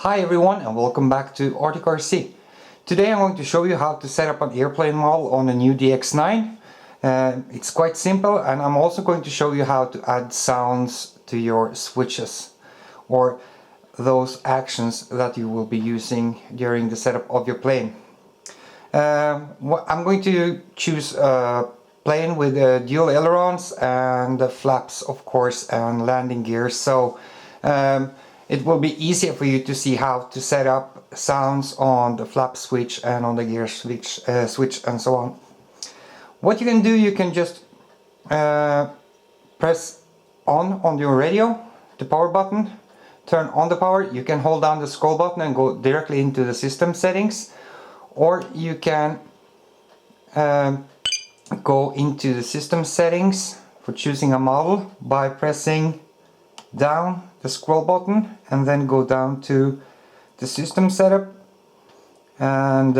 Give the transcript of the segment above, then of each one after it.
Hi everyone and welcome back to Arctic RC. Today I'm going to show you how to set up an airplane model on the new DX9. It's quite simple, and I'm also going to show you how to add sounds to your switches or those actions that you will be using during the setup of your plane. I'm going to choose a plane with dual ailerons and the flaps, of course, and landing gears. So it will be easier for you to see how to set up sounds on the flap switch and on the gear switch, and so on. What you can do, you can just press on your radio, the power button, turn on the power. You can hold down the scroll button and go directly into the system settings, or you can go into the system settings for choosing a model by pressing down the scroll button and then go down to the system setup, and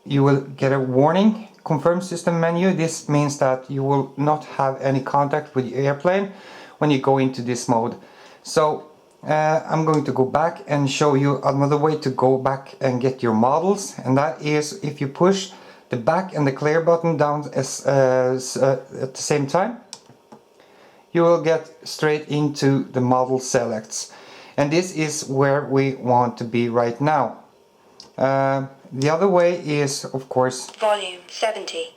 you will get a warning, confirm system menu. This means that you will not have any contact with the airplane when you go into this mode. So I'm going to go back and show you another way to go back and get your models, and that is if you push the back and the clear button down at the same time, you will get straight into the model selects, and this is where we want to be right now. The other way is, of course, volume 70.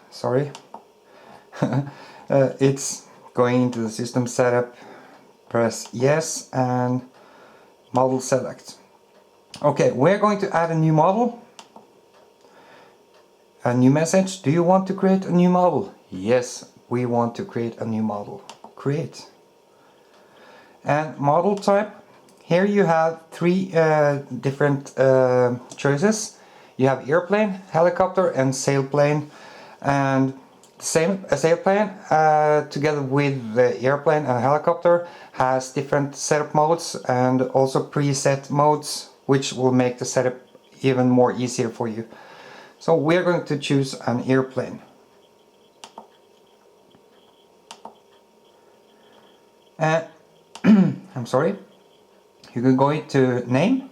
Sorry. It's going into the system setup, press yes and model select. Okay, we're going to add a new model. A new message. Do you want to create a new model? Yes, we want to create a new model. Create. And model type. Here you have three different choices. You have airplane, helicopter and sailplane. And same sailplane together with the airplane and helicopter has different setup modes and also preset modes, which will make the setup even more easier for you. So we're going to choose an airplane. I'm sorry. You can go into name,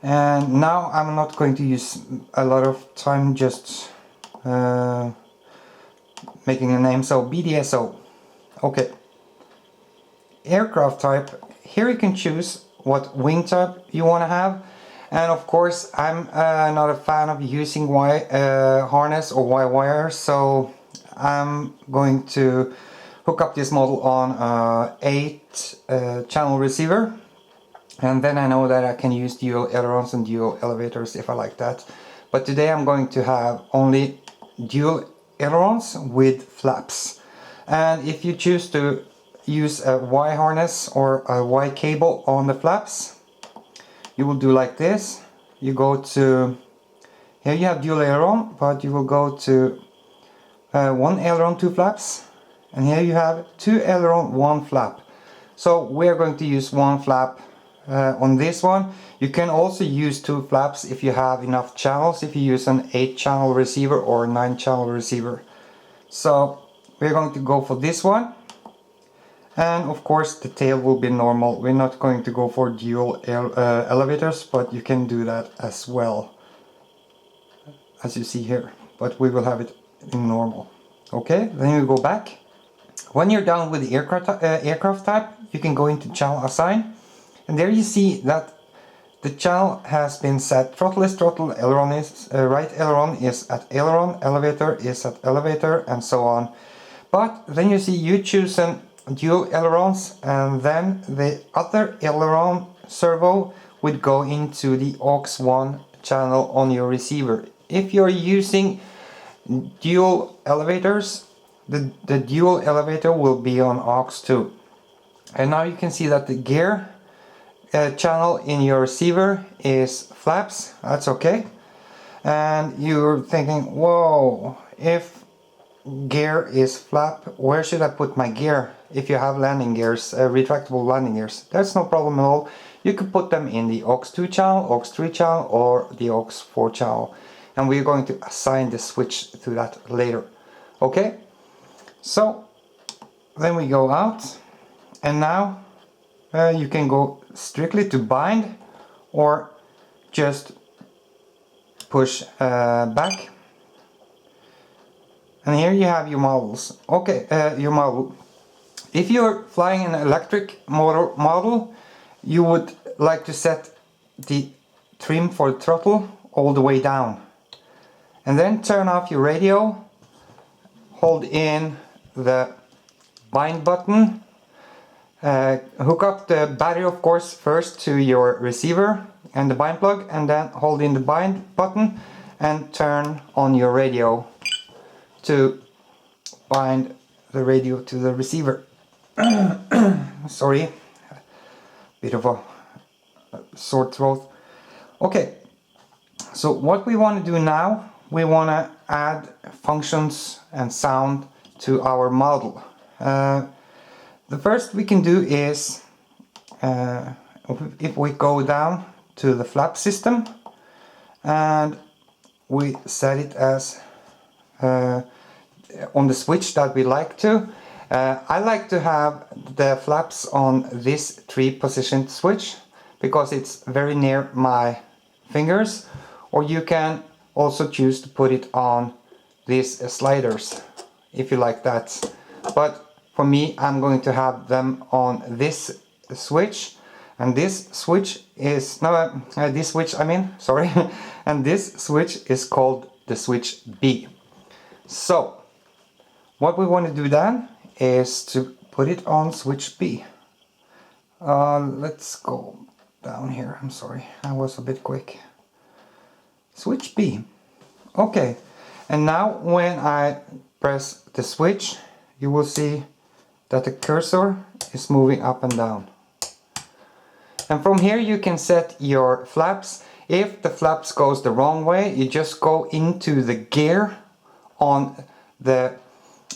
and now I'm not going to use a lot of time just making a name, so BDSO. Okay. Aircraft type. Here you can choose what wing type you want to have. And of course, I'm not a fan of using Y harness or Y wire, so I'm going to hook up this model on 8 channel receiver, and then I know that I can use dual ailerons and dual elevators if I like that. But today I'm going to have only dual ailerons with flaps. And if you choose to use a Y harness or a Y cable on the flaps, you will do like this. You go to, here you have dual aileron, but you will go to 1 aileron, 2 flaps, and here you have 2 aileron, 1 flap. So we're going to use 1 flap on this one. You can also use 2 flaps if you have enough channels, if you use an 8 channel receiver or 9 channel receiver. So we're going to go for this one. And of course the tail will be normal. We're not going to go for dual elevators, but you can do that as well, as you see here. But we will have it in normal. Okay, then you go back. When you're done with the aircraft type, you can go into channel assign. And there you see that the channel has been set. Throttle is throttle, aileron is right aileron is at aileron, elevator is at elevator, and so on. But then you see you choose an dual ailerons, and then the other aileron servo would go into the aux1 channel on your receiver. If you're using dual elevators, the dual elevator will be on aux2. And now you can see that the gear channel in your receiver is flaps. That's okay. And you're thinking, whoa, if gear is flap, where should I put my gear? If you have landing gears, retractable landing gears, that's no problem at all. You could put them in the aux2 channel, aux3 channel, or the aux4 channel, and we're going to assign the switch to that later. Okay, so then we go out, and now you can go strictly to bind or just push back. And here you have your models. Okay, your model. If you're flying an electric model, you would like to set the trim for the throttle all the way down. And then turn off your radio, hold in the bind button, hook up the battery of course first to your receiver and the bind plug, and then hold in the bind button and turn on your radio to bind the radio to the receiver. Sorry, bit of a sore throat. Okay, so what we want to do now, we want to add functions and sound to our model. The first we can do is, if we go down to the flap system and we set it as on the switch that we like to. I like to have the flaps on this 3-position switch because it's very near my fingers, or you can also choose to put it on these sliders if you like that. But for me, I'm going to have them on this switch, and this switch is this switch I mean, sorry, and this switch is called the switch B. So what we want to do then is to put it on switch B. Let's go down here. I'm sorry, I was a bit quick. Switch B. Okay, and now when I press the switch, you will see that the cursor is moving up and down. And from here you can set your flaps. If the flaps goes the wrong way, you just go into the gear on the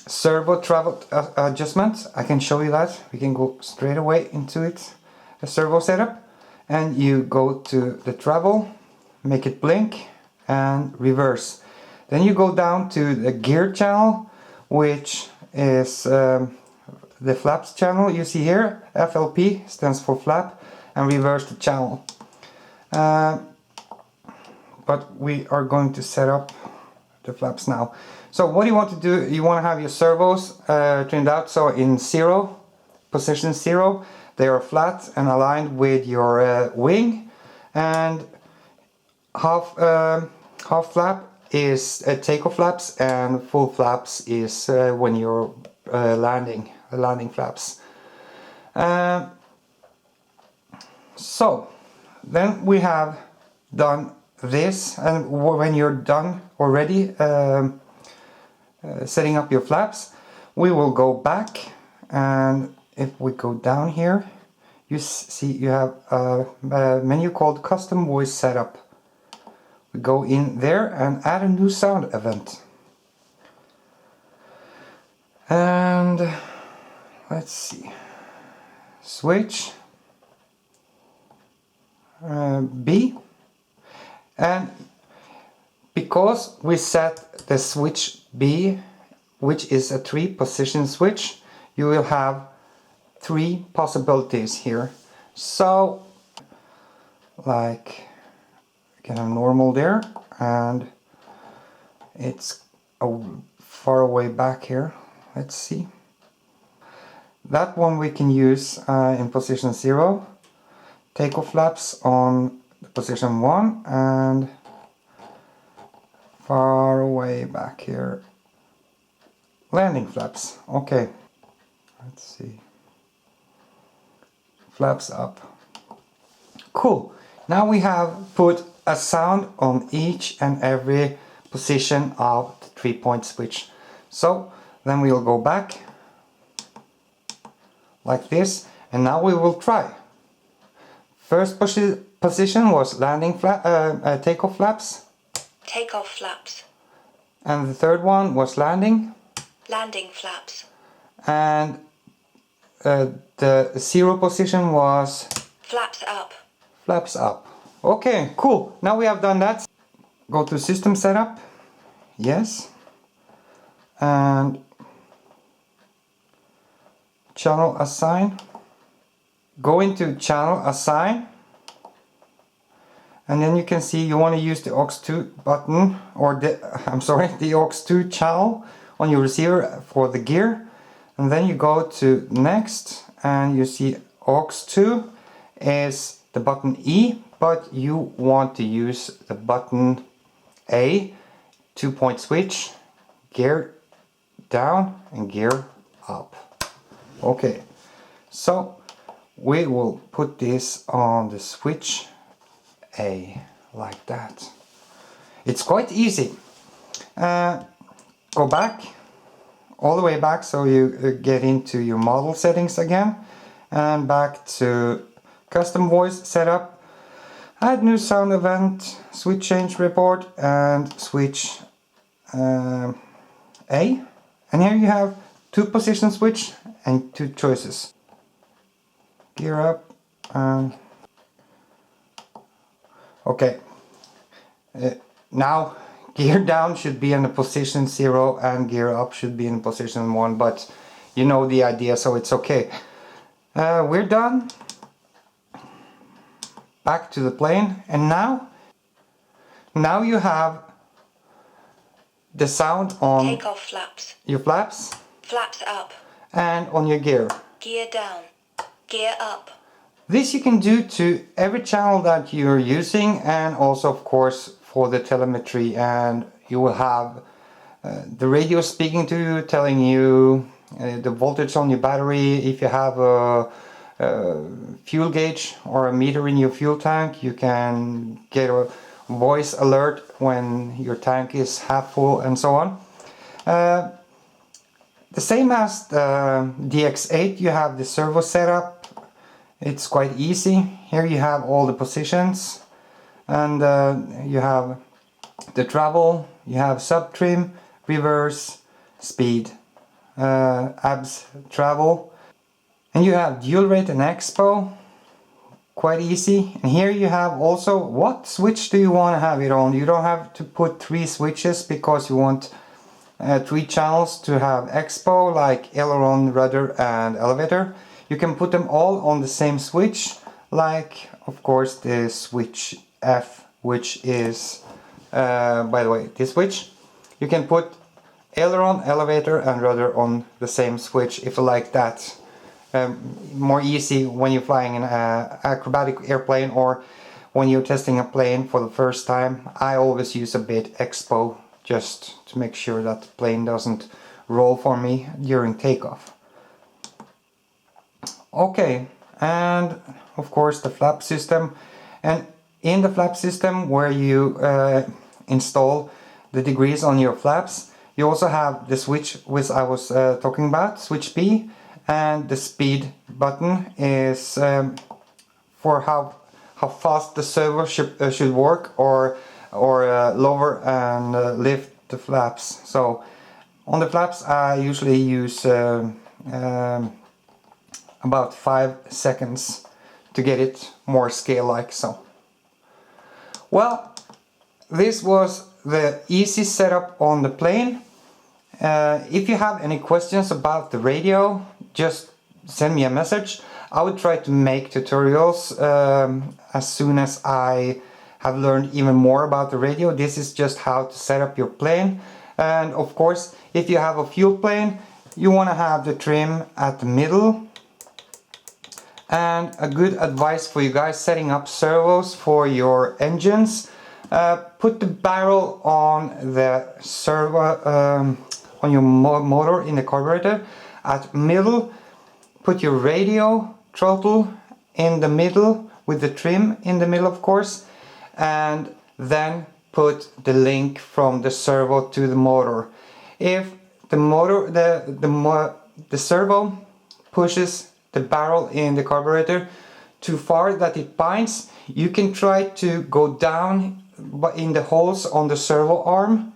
servo travel adjustment. I can show you that. We can go straight away into it, the servo setup, and you go to the travel, make it blink and reverse. Then you go down to the gear channel, which is the flaps channel you see here. FLP stands for flap, and reverse the channel. But we are going to set up the flaps now. So what you want to do, you want to have your servos trimmed out, so in 0, position 0, they are flat and aligned with your wing, and half flap is takeoff flaps, and full flaps is when you're landing flaps. So then we have done this, and when you're done already setting up your flaps, we will go back, and if we go down here, you see you have a menu called Custom Voice Setup. We go in there and add a new sound event. And let's see, switch B, and because we set the switch B, which is a 3-position switch, you will have 3 possibilities here. So like you can have normal there, and it's far away back here. Let's see, that one we can use in position 0, takeoff flaps on position 1, and far away back here, landing flaps. Okay, let's see, flaps up. Cool. Now we have put a sound on each and every position of the 3-point switch. So then we'll go back like this, and now we will try. First position was landing takeoff flaps. Takeoff flaps. And the third one was landing. Landing flaps. And the 0 position was flaps up. Flaps up. Okay, cool. Now we have done that. Go to system setup. Yes. And channel assign. go into channel assign, and then you can see you want to use the aux2 button, or the aux2 channel on your receiver for the gear, and then you go to next and you see aux2 is the button E, but you want to use the button A, 2-point switch, gear down and gear up. Okay, so we will put this on the switch A like that. It's quite easy. Go back, all the way back, so you get into your model settings again, and back to custom voice setup, add new sound event, switch change report, and switch A, and here you have 2 position switch and 2 choices. Gear up and okay. Now gear down should be in the position 0 and gear up should be in position 1, but you know the idea, so it's okay. We're done. Back to the plane, and now you have the sound on Take off flaps. your flaps Flaps up. and on your gear. Gear down. Gear up. This you can do to every channel that you're using, and also of course for the telemetry, and you will have the radio speaking to you, telling you the voltage on your battery. If you have a fuel gauge or a meter in your fuel tank, you can get a voice alert when your tank is half full, and so on. The same as the DX8, you have the servo setup. It's quite easy. Here you have all the positions, and you have the travel, you have sub trim, reverse, speed, abs, travel, and you have dual rate and expo. Quite easy. And here you have also what switch do you want to have it on. You don't have to put 3 switches because you want 3 channels to have expo, like aileron, rudder and elevator. You can put them all on the same switch, like of course the switch F, which is by the way this switch. You can put aileron, elevator and rudder on the same switch if you like that. More easy when you're flying an acrobatic airplane, or when you're testing a plane for the first time. I always use a bit expo just to make sure that the plane doesn't roll for me during takeoff. Okay, and of course the flap system, and in the flap system where you install the degrees on your flaps, you also have the switch which I was talking about, switch B, and the speed button is for how fast the servo should work, or lower and lift the flaps. So on the flaps I usually use about 5 seconds to get it more scale-like. So, well, this was the easy setup on the plane. If you have any questions about the radio, just send me a message. I would try to make tutorials as soon as I have learned even more about the radio. This is just how to set up your plane. And of course, if you have a fuel plane, you want to have the trim at the middle. And a good advice for you guys setting up servos for your engines, put the barrel on the servo, on your motor in the carburetor at middle. Put your radio throttle in the middle with the trim in the middle, of course, and then put the link from the servo to the motor. If the motor, the servo pushes the barrel in the carburetor too far that it binds, you can try to go down in the holes on the servo arm,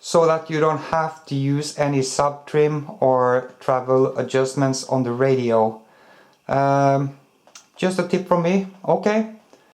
so that you don't have to use any sub trim or travel adjustments on the radio. Just a tip from me. Okay,